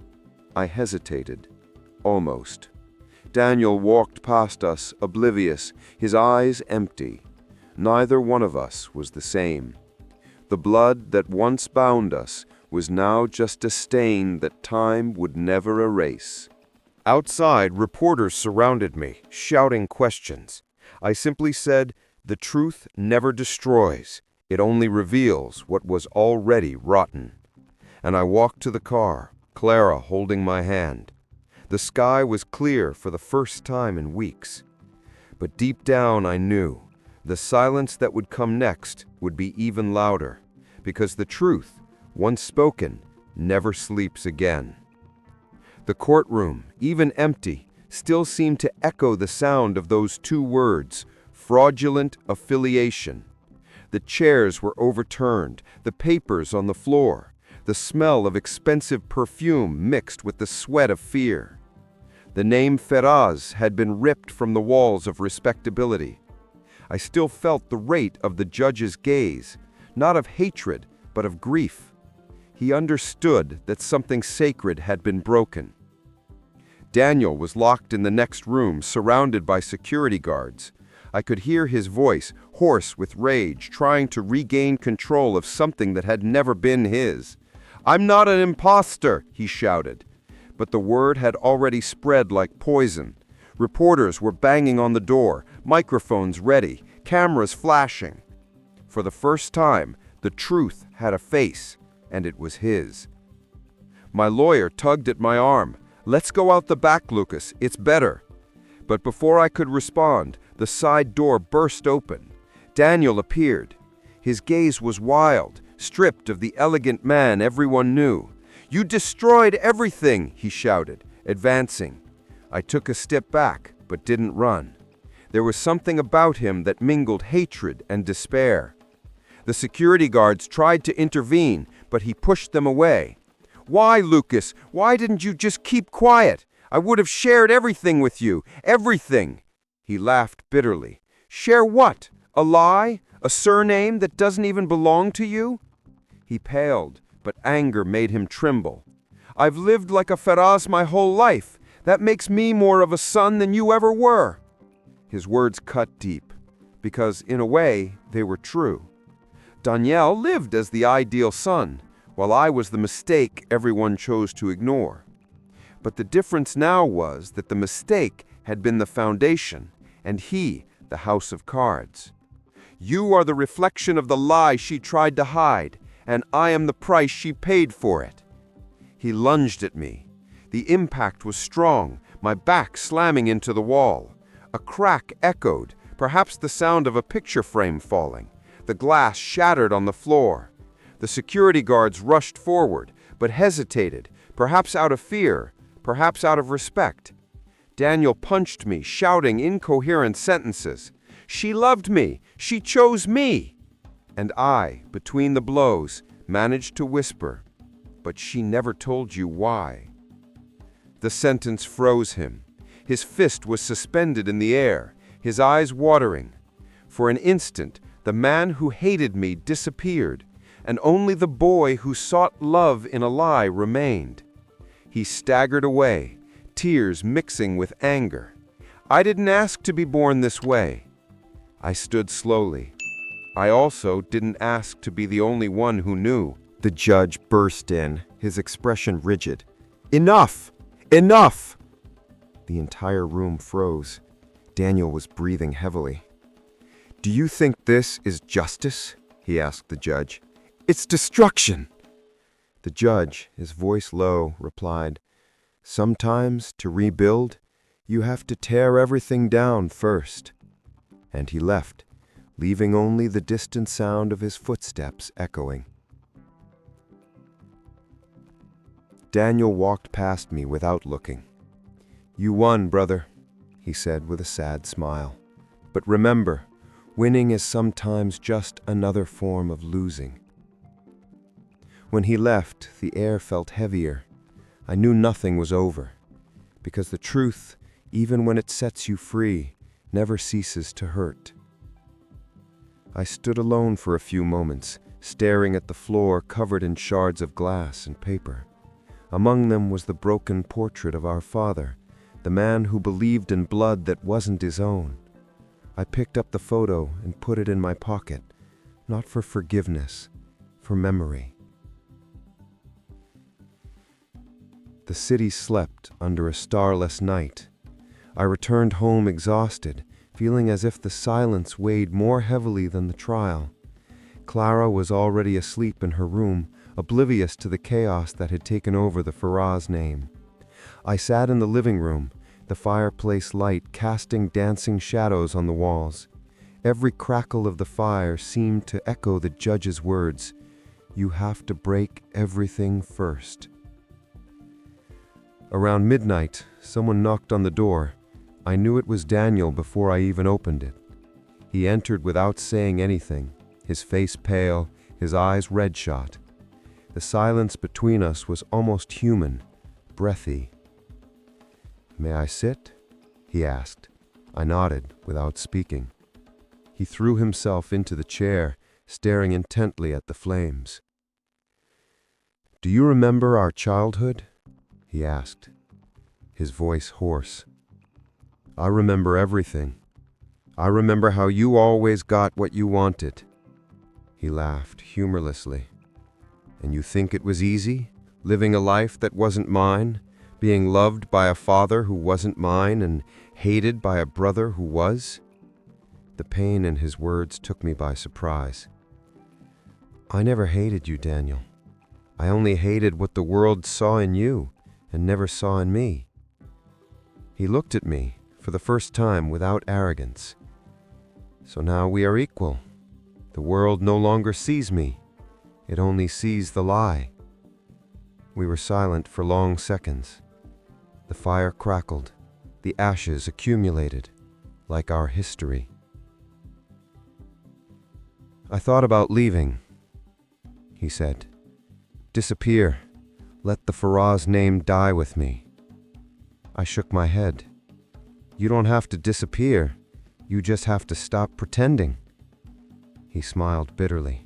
I hesitated. Almost. Daniel walked past us, oblivious, his eyes empty. Neither one of us was the same. The blood that once bound us was now just a stain that time would never erase. Outside, reporters surrounded me, shouting questions. I simply said, "The truth never destroys. It only reveals what was already rotten." And I walked to the car, Clara holding my hand. The sky was clear for the first time in weeks. But deep down I knew the silence that would come next would be even louder, because the truth, once spoken, never sleeps again. The courtroom, even empty, still seemed to echo the sound of those two words, fraudulent affiliation. The chairs were overturned, the papers on the floor, the smell of expensive perfume mixed with the sweat of fear. The name Feraz had been ripped from the walls of respectability. I still felt the weight of the judge's gaze, not of hatred, but of grief. He understood that something sacred had been broken. Daniel was locked in the next room, surrounded by security guards. I could hear his voice, hoarse with rage, trying to regain control of something that had never been his. "I'm not an imposter," he shouted. But the word had already spread like poison. Reporters were banging on the door, microphones ready, cameras flashing. For the first time, the truth had a face, and it was his. My lawyer tugged at my arm. "Let's go out the back, Lucas. It's better." But before I could respond, the side door burst open. Daniel appeared. His gaze was wild, stripped of the elegant man everyone knew. "You destroyed everything," he shouted, advancing. I took a step back, but didn't run. There was something about him that mingled hatred and despair. The security guards tried to intervene, but he pushed them away. "Why, Lucas? Why didn't you just keep quiet? I would have shared everything with you, everything." He laughed bitterly. "Share what? A lie? A surname that doesn't even belong to you?" He paled, but anger made him tremble. "I've lived like a Feraz my whole life. That makes me more of a son than you ever were." His words cut deep, because in a way, they were true. Daniel lived as the ideal son, while I was the mistake everyone chose to ignore. But the difference now was that the mistake had been the foundation, and he the house of cards. "You are the reflection of the lie she tried to hide, and I am the price she paid for it." He lunged at me. The impact was strong, my back slamming into the wall. A crack echoed, perhaps the sound of a picture frame falling. The glass shattered on the floor. The security guards rushed forward, but hesitated, perhaps out of fear, perhaps out of respect. Daniel punched me, shouting incoherent sentences. "She loved me! She chose me!" And I, between the blows, managed to whisper, "But she never told you why." The sentence froze him. His fist was suspended in the air, his eyes watering. For an instant, the man who hated me disappeared, and only the boy who sought love in a lie remained. He staggered away, tears mixing with anger. I didn't ask to be born this way. I stood slowly. I also didn't ask to be the only one who knew. The judge burst in, his expression rigid. "Enough! Enough!" The entire room froze. Daniel was breathing heavily. "Do you think this is justice?" he asked the judge. "It's destruction!" The judge, his voice low, replied, "Sometimes, to rebuild, you have to tear everything down first." And he left, leaving only the distant sound of his footsteps echoing. Daniel walked past me without looking. "You won, brother," he said with a sad smile. "But remember, Winning is sometimes just another form of losing. When he left, the air felt heavier. I knew nothing was over, because the truth, even when it sets you free, never ceases to hurt. I stood alone for a few moments, staring at the floor covered in shards of glass and paper. Among them was the broken portrait of our father, the man who believed in blood that wasn't his own. I picked up the photo and put it in my pocket, not for forgiveness, for memory. The city slept under a starless night. I returned home exhausted, feeling as if the silence weighed more heavily than the trial. Clara was already asleep in her room, oblivious to the chaos that had taken over the Faraz name. I sat in the living room, the fireplace light casting dancing shadows on the walls. Every crackle of the fire seemed to echo the judge's words, "You have to break everything first." Around midnight, someone knocked on the door. I knew it was Daniel before I even opened it. He entered without saying anything, his face pale, his eyes red-shot. The silence between us was almost human, breathy. "May I sit?" he asked. I nodded without speaking. He threw himself into the chair, staring intently at the flames. "Do you remember our childhood?" he asked, his voice hoarse. "I remember everything. I remember how you always got what you wanted." He laughed humorlessly. "And you think it was easy, living a life that wasn't mine, being loved by a father who wasn't mine, and hated by a brother who was?" The pain in his words took me by surprise. "I never hated you, Daniel. I only hated what the world saw in you and never saw in me." He looked at me, for the first time, without arrogance. "So now we are equal. The world no longer sees me. It only sees the lie." We were silent for long seconds. The fire crackled. The ashes accumulated, like our history. "I thought about leaving," he said. "Disappear. Let the Faraz name die with me." I shook my head. "You don't have to disappear. You just have to stop pretending." He smiled bitterly.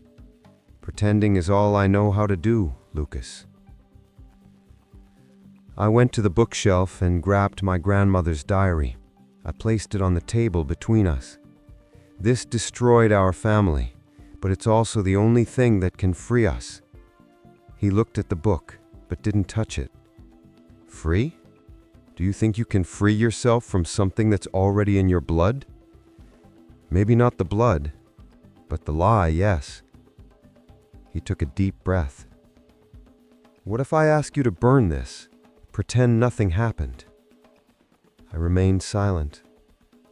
"Pretending is all I know how to do, Lucas." I went to the bookshelf and grabbed my grandmother's diary. I placed it on the table between us. "This destroyed our family, but it's also the only thing that can free us." He looked at the book, but didn't touch it. "Free? Do you think you can free yourself from something that's already in your blood?" "Maybe not the blood, but the lie, yes." He took a deep breath. "What if I ask you to burn this? Pretend nothing happened?" I remained silent.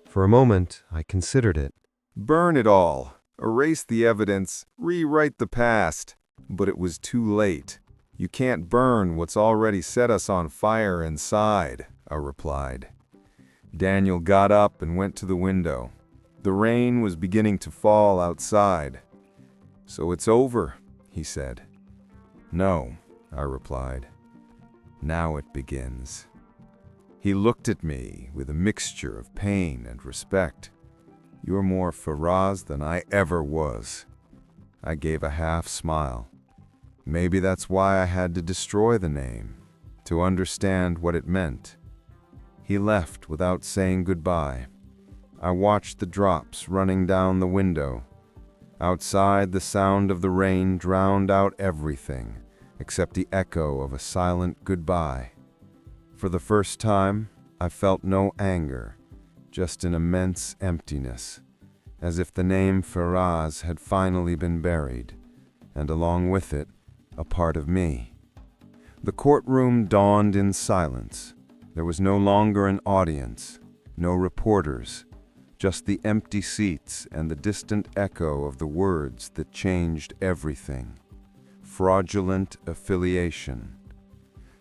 For a moment, I considered it. Burn it all. Erase the evidence. Rewrite the past. But it was too late. "You can't burn what's already set us on fire inside," I replied. Daniel got up and went to the window. The rain was beginning to fall outside. "So it's over," he said. "No," I replied. "Now it begins." He looked at me with a mixture of pain and respect. "You're more Faraz than I ever was." I gave a half smile. Maybe that's why I had to destroy the name, to understand what it meant. He left without saying goodbye. I watched the drops running down the window. Outside, the sound of the rain drowned out everything, except the echo of a silent goodbye. For the first time, I felt no anger, just an immense emptiness, as if the name Faraz had finally been buried, and along with it, a part of me. The courtroom dawned in silence. There was no longer an audience, no reporters, just the empty seats and the distant echo of the words that changed everything. Fraudulent affiliation.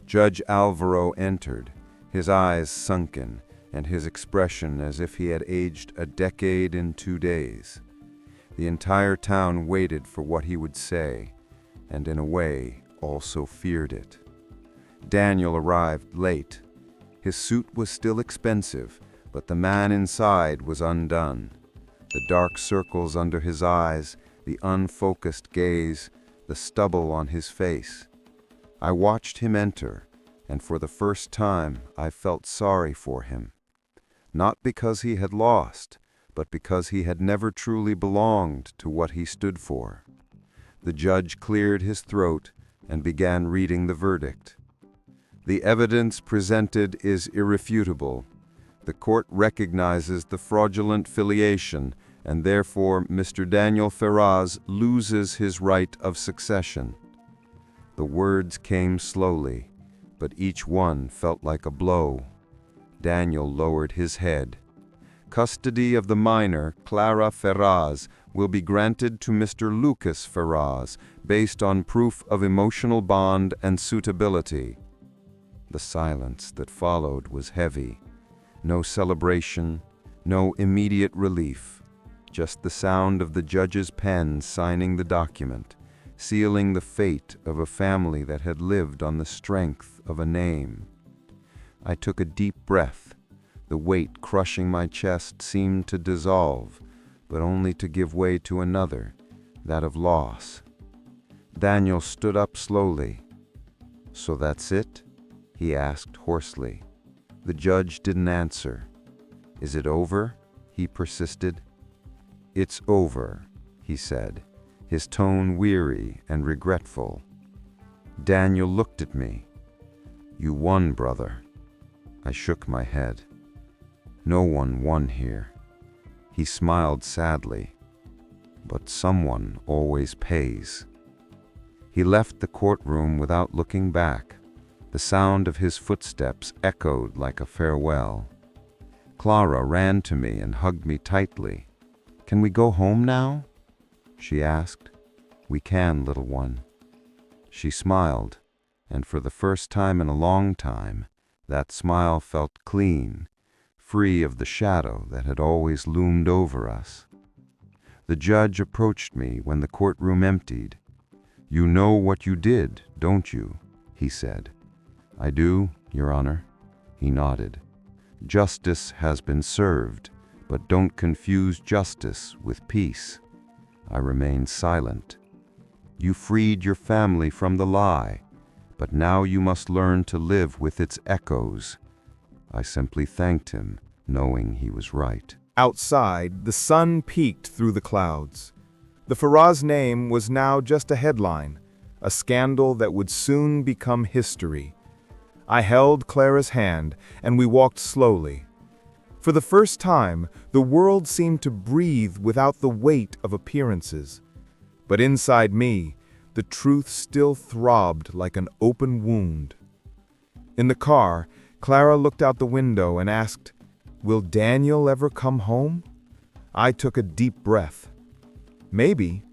Judge Alvaro entered, his eyes sunken, and his expression as if he had aged a decade in 2 days. The entire town waited for what he would say, and in a way, also feared it. Daniel arrived late. His suit was still expensive, but the man inside was undone. The dark circles under his eyes, the unfocused gaze, the stubble on his face. I watched him enter, and for the first time I felt sorry for him. Not because he had lost, but because he had never truly belonged to what he stood for. The judge cleared his throat and began reading the verdict. The evidence presented is irrefutable. The court recognizes the fraudulent filiation, and therefore Mr. Daniel Ferraz loses his right of succession. The words came slowly, but each one felt like a blow. Daniel lowered his head. Custody of the minor, Clara Ferraz, will be granted to Mr. Lucas Ferraz, based on proof of emotional bond and suitability. The silence that followed was heavy. No celebration, no immediate relief. Just the sound of the judge's pen signing the document, sealing the fate of a family that had lived on the strength of a name. I took a deep breath. The weight crushing my chest seemed to dissolve, but only to give way to another, that of loss. Daniel stood up slowly. "So that's it?" he asked hoarsely. The judge didn't answer. "Is it over?" he persisted. "It's over," he said, his tone weary and regretful. Daniel looked at me. "You won, brother." I shook my head. "No one won here." He smiled sadly. "But someone always pays." He left the courtroom without looking back. The sound of his footsteps echoed like a farewell. Clara ran to me and hugged me tightly. "Can we go home now?" she asked. "We can, little one." She smiled, and for the first time in a long time, that smile felt clean, free of the shadow that had always loomed over us. The judge approached me when the courtroom emptied. "You know what you did, don't you?" he said. "I do, Your Honor." He nodded. "Justice has been served, but don't confuse justice with peace." I remained silent. "You freed your family from the lie, but now you must learn to live with its echoes." I simply thanked him, knowing he was right. Outside, the sun peeked through the clouds. The Ferraz name was now just a headline, a scandal that would soon become history. I held Clara's hand, and we walked slowly. For the first time, the world seemed to breathe without the weight of appearances. But inside me, the truth still throbbed like an open wound. In the car, Clara looked out the window and asked, "Will Daniel ever come home?" I took a deep breath. Maybe,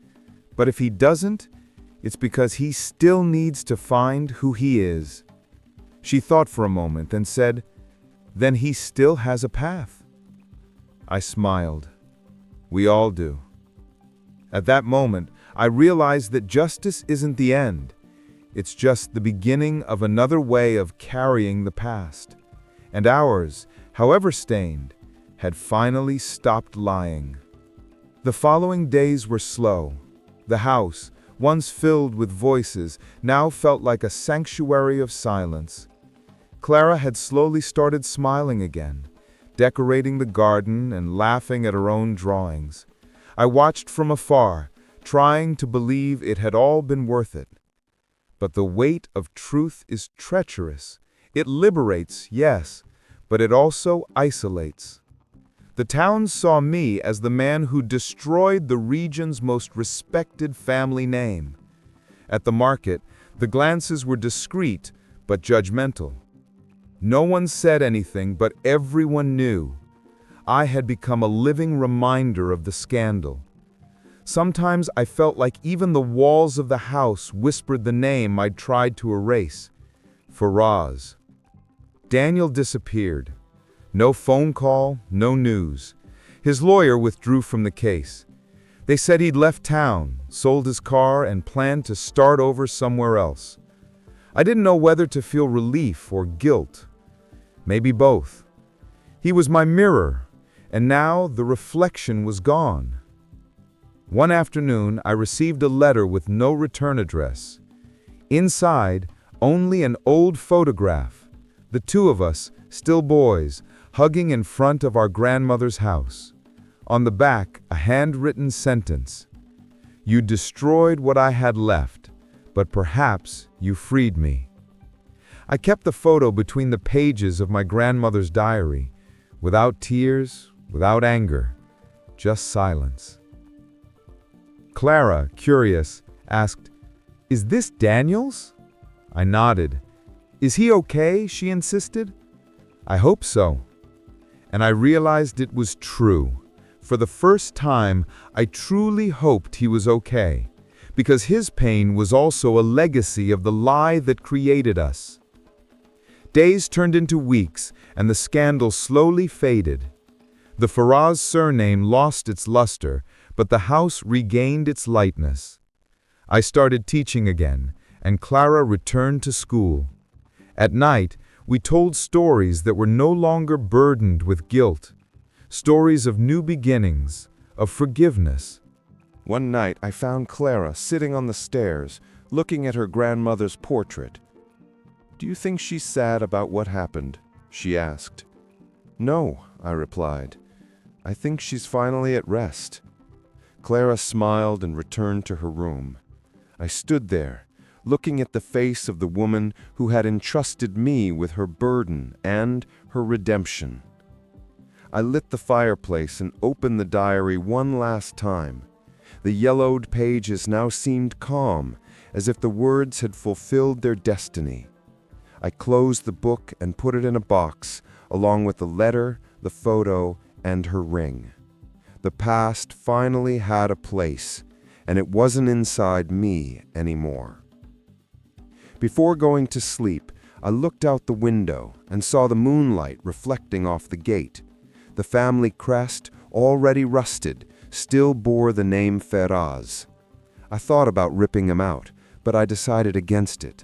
but if he doesn't, it's because he still needs to find who he is. She thought for a moment and said, "Then he still has a path." I smiled. We all do. At that moment, I realized that justice isn't the end. It's just the beginning of another way of carrying the past. And ours, however stained, had finally stopped lying. The following days were slow. The house, once filled with voices, now felt like a sanctuary of silence. Clara had slowly started smiling again, decorating the garden and laughing at her own drawings. I watched from afar, trying to believe it had all been worth it. But the weight of truth is treacherous. It liberates, yes, but it also isolates. The town saw me as the man who destroyed the region's most respected family name. At the market, the glances were discreet but judgmental. No one said anything, but everyone knew. I had become a living reminder of the scandal. Sometimes I felt like even the walls of the house whispered the name I'd tried to erase. Ferraz. Daniel disappeared. No phone call, no news. His lawyer withdrew from the case. They said he'd left town, sold his car, and planned to start over somewhere else. I didn't know whether to feel relief or guilt. Maybe both. He was my mirror, and now the reflection was gone. One afternoon, I received a letter with no return address. Inside, only an old photograph, the two of us, still boys, hugging in front of our grandmother's house. On the back, a handwritten sentence. "You destroyed what I had left, but perhaps you freed me." I kept the photo between the pages of my grandmother's diary, without tears, without anger, just silence. Clara, curious, asked, "Is this Daniel's?" I nodded. "Is he okay?" she insisted. "I hope so." And I realized it was true. For the first time, I truly hoped he was okay, because his pain was also a legacy of the lie that created us. Days turned into weeks, and the scandal slowly faded. The Faraz surname lost its luster, but the house regained its lightness. I started teaching again, and Clara returned to school. At night, we told stories that were no longer burdened with guilt. Stories of new beginnings, of forgiveness. One night, I found Clara sitting on the stairs, looking at her grandmother's portrait. "Do you think she's sad about what happened?" she asked. "No," I replied. "I think she's finally at rest." Clara smiled and returned to her room. I stood there, looking at the face of the woman who had entrusted me with her burden and her redemption. I lit the fireplace and opened the diary one last time. The yellowed pages now seemed calm, as if the words had fulfilled their destiny. I closed the book and put it in a box, along with the letter, the photo, and her ring. The past finally had a place, and it wasn't inside me anymore. Before going to sleep, I looked out the window and saw the moonlight reflecting off the gate. The family crest, already rusted, still bore the name Faraz. I thought about ripping him out, but I decided against it.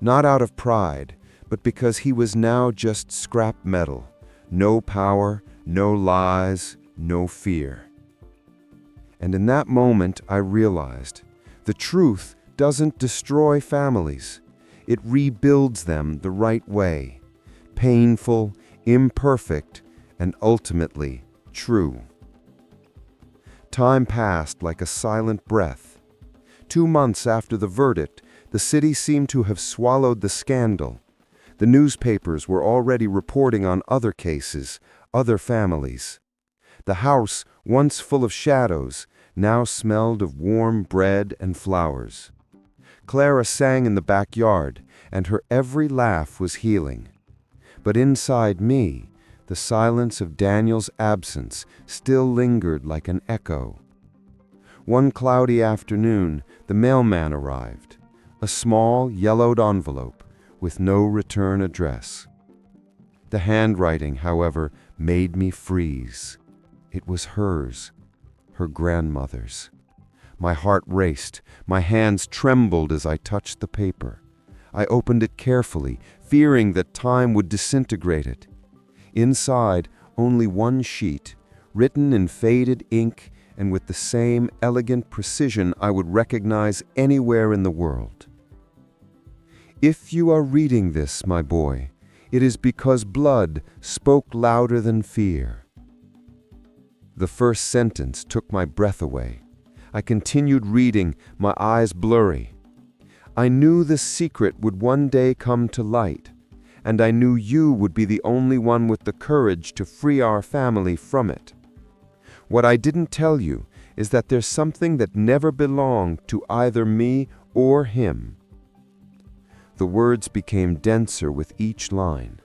Not out of pride, but because he was now just scrap metal. No power, no lies, no fear. And in that moment, I realized the truth doesn't destroy families. It rebuilds them the right way. Painful, imperfect, and ultimately true. Time passed like a silent breath. 2 months after the verdict, the city seemed to have swallowed the scandal. The newspapers were already reporting on other cases, other families. The house, once full of shadows, now smelled of warm bread and flowers. Clara sang in the backyard, and her every laugh was healing. But inside me, the silence of Daniel's absence still lingered like an echo. One cloudy afternoon, the mailman arrived, a small, yellowed envelope with no return address. The handwriting, however, made me freeze. It was hers, her grandmother's. My heart raced, my hands trembled as I touched the paper. I opened it carefully, fearing that time would disintegrate it. Inside, only one sheet, written in faded ink and with the same elegant precision I would recognize anywhere in the world. "If you are reading this, my boy, it is because blood spoke louder than fear." The first sentence took my breath away. I continued reading, my eyes blurry. I knew the secret would one day come to light, and I knew you would be the only one with the courage to free our family from it. What I didn't tell you is that there's something that never belonged to either me or him. The words became denser with each line.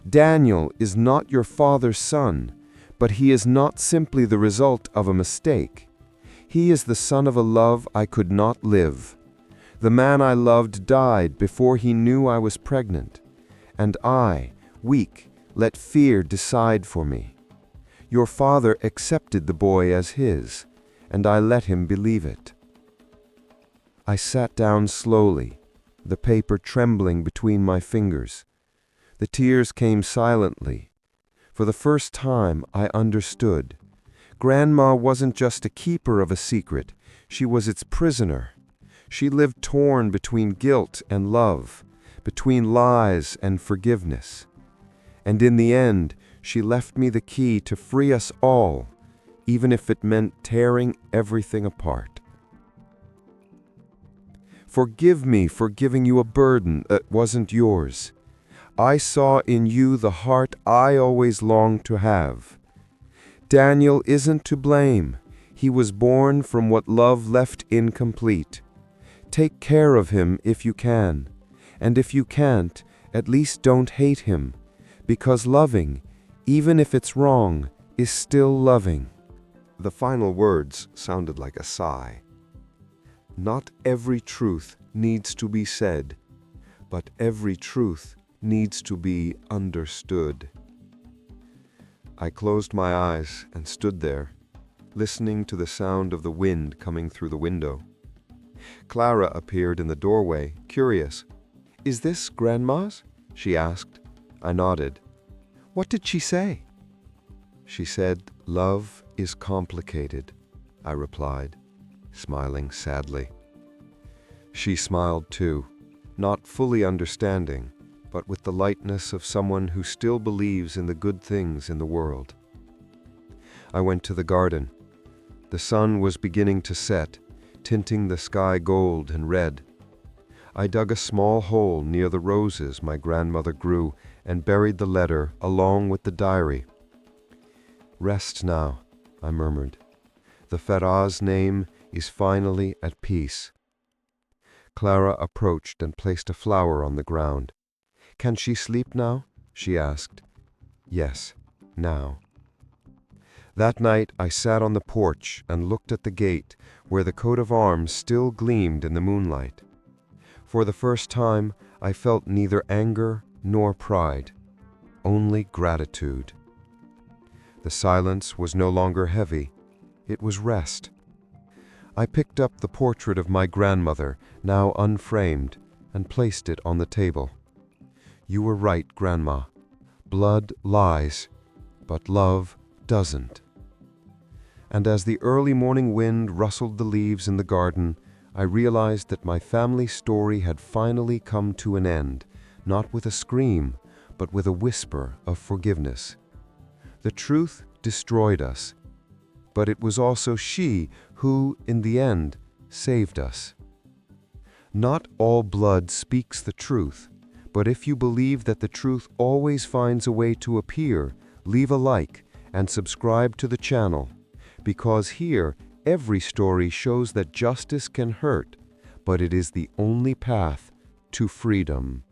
Daniel is not your father's son, but he is not simply the result of a mistake. He is the son of a love I could not live. The man I loved died before he knew I was pregnant, and I, weak, let fear decide for me. Your father accepted the boy as his, and I let him believe it. I sat down slowly, the paper trembling between my fingers. The tears came silently. For the first time, I understood. Grandma wasn't just a keeper of a secret, she was its prisoner. She lived torn between guilt and love, between lies and forgiveness. And in the end, she left me the key to free us all, even if it meant tearing everything apart. Forgive me for giving you a burden that wasn't yours. I saw in you the heart I always longed to have. Daniel isn't to blame. He was born from what love left incomplete. Take care of him if you can, and if you can't, at least don't hate him, because loving, even if it's wrong, is still loving. The final words sounded like a sigh. Not every truth needs to be said, but every truth needs to be understood. I closed my eyes and stood there, listening to the sound of the wind coming through the window. Clara appeared in the doorway, curious. "Is this Grandma's?" she asked. I nodded. "What did she say?" "She said, 'Love is complicated,'" I replied, smiling sadly. She smiled too, not fully understanding, but with the lightness of someone who still believes in the good things in the world. I went to the garden. The sun was beginning to set, tinting the sky gold and red. I dug a small hole near the roses my grandmother grew and buried the letter along with the diary. "Rest now," I murmured. "The Faraz name is finally at peace." Clara approached and placed a flower on the ground. "Can she sleep now?" she asked. "Yes, now." That night I sat on the porch and looked at the gate where the coat of arms still gleamed in the moonlight. For the first time, I felt neither anger nor pride, only gratitude. The silence was no longer heavy, it was rest. I picked up the portrait of my grandmother, now unframed, and placed it on the table. "You were right, Grandma. Blood lies, but love doesn't." And as the early morning wind rustled the leaves in the garden, I realized that my family story had finally come to an end, not with a scream, but with a whisper of forgiveness. The truth destroyed us, but it was also she who, in the end, saved us. Not all blood speaks the truth, but if you believe that the truth always finds a way to appear, leave a like and subscribe to the channel, because here every story shows that justice can hurt, but it is the only path to freedom.